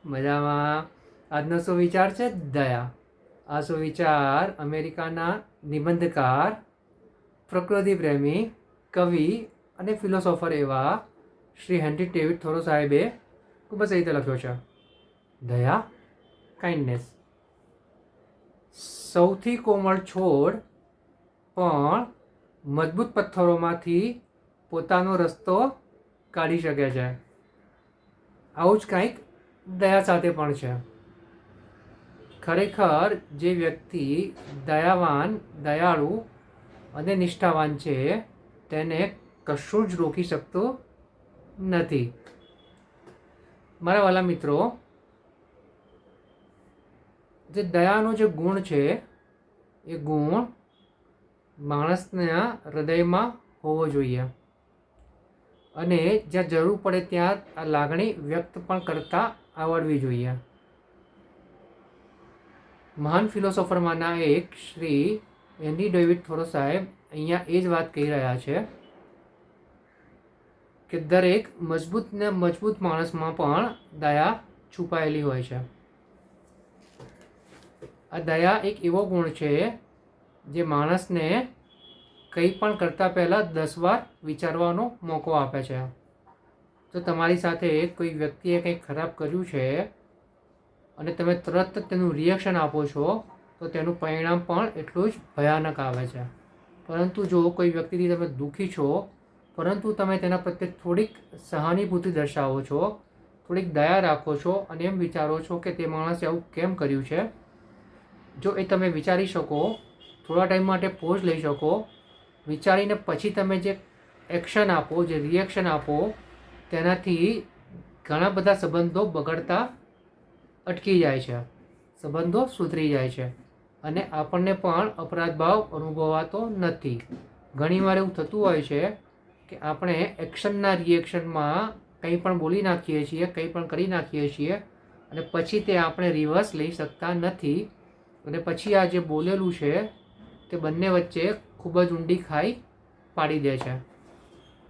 મજામાં. આજનો સુવિચાર છે દયા. આ સુવિચાર અમેરિકાના નિબંધકાર, પ્રકૃતિ પ્રેમી, કવિ અને ફિલોસોફર એવા શ્રી હેનરી ડેવિડ થોરો સાહેબે ખૂબ જ રીતે લખ્યો છે. દયા, કાઇન્ડનેસ. સૌથી કોમળ છોડ પણ મજબૂત પથ્થરોમાંથી પોતાનો રસ્તો કાઢી શકે છે. આવું જ કંઈક દયા સાથે પણ છે. ખરેખર જે વ્યક્તિ દયાવાન, દયાળુ અને નિષ્ઠાવાન છે તેને કશું જ રોકી શકતું નથી. મારા વાલા મિત્રો, જે દયાનો જે ગુણ છે એ ગુણ માણસના હૃદયમાં હોવો જોઈએ અને જ્યાં જરૂર પડે ત્યાં આ લાગણી વ્યક્ત પણ કરતા આવડવી જોઈએ. મહાન ફિલોસોફરમાંના એક શ્રી હેનરી ડેવિડ થોરો સાહેબ અહીંયા એ જ વાત કહી રહ્યા છે કે દરેક મજબૂત માણસમાં પણ દયા છુપાયેલી હોય છે. આ દયા એક એવો ગુણ છે જે માણસને કંઈ પણ કરતાં પહેલાં 10 વાર વિચારવાનો મોકો આપે છે. તો તમારી સાથે કોઈ વ્યક્તિએ કંઈક ખરાબ કર્યું છે અને તમે તરત જ તેનું રિએક્શન આપો છો તો તેનું પરિણામ પણ એટલું જ ભયાનક આવે છે. પરંતુ જો કોઈ વ્યક્તિથી તમે દુઃખી છો પરંતુ તમે તેના પ્રત્યે થોડીક સહાનુભૂતિ દર્શાવો છો, થોડીક દયા રાખો છો અને એમ વિચારો છો કે તે માણસે આવું કેમ કર્યું છે, જો એ તમે વિચારી શકો, થોડા ટાઈમ માટે પોઝ લઈ શકો, વિચારીને પછી તમે જે એક્શન આપો, જે રિએક્શન આપો, તેનાથી ઘણા બધા સંબંધો બગડતા અટકી જાય છે, સંબંધો સુધરી જાય છે અને આપણને પણ અપરાધ ભાવ અનુભવાતો નથી. ઘણીવાર એવું થતું હોય છે કે આપણે એક્શનના રિએક્શનમાં કંઈ પણ બોલી નાખીએ છીએ, કંઈ પણ કરી નાખીએ છીએ અને પછી તે આપણે રિવર્સ લઈ શકતા નથી અને પછી આ જે બોલેલું છે તે બંને વચ્ચે ખૂબ જ ઊંડી ખાઈ પાડી દે છે.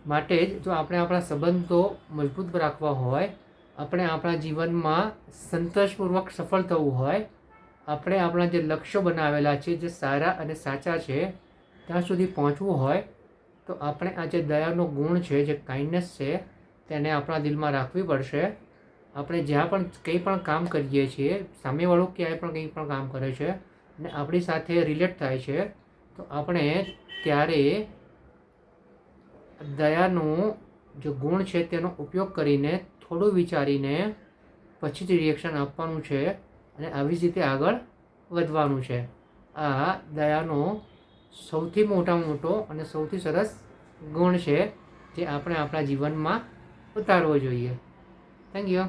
માટે જ જો આપણે આપણા સંબંધો મજબૂત રાખવા હોય, આપણે આપણા જીવનમાં સંતોષપૂર્વક સફળ થવું હોય, આપણે આપણા જે લક્ષ્યો બનાવેલા છે, જે સારા અને સાચા છે ત્યાં સુધી પહોંચવું હોય તો આપણે આ જે દયાનો ગુણ છે, જે કાઇન્ડનેસ છે, તેને આપણા દિલમાં રાખવી પડશે. આપણે જ્યાં પણ કંઈ પણ કામ કરીએ છીએ, સામેવાળો ક્યાંય પણ કંઈ પણ કામ કરે છે અને આપણી સાથે રિલેટ થાય છે તો આપણે ત્યારે દયાનો જે ગુણ છે તેનો ઉપયોગ કરીને થોડું વિચારીને પછી જ રિએક્શન આપવાનું છે અને આવી જ રીતે આગળ વધવાનું છે. આ દયાનો સૌથી મોટો અને સૌથી સરસ ગુણ છે જે આપણે આપણા જીવનમાં ઉતારવો જોઈએ. Thank you.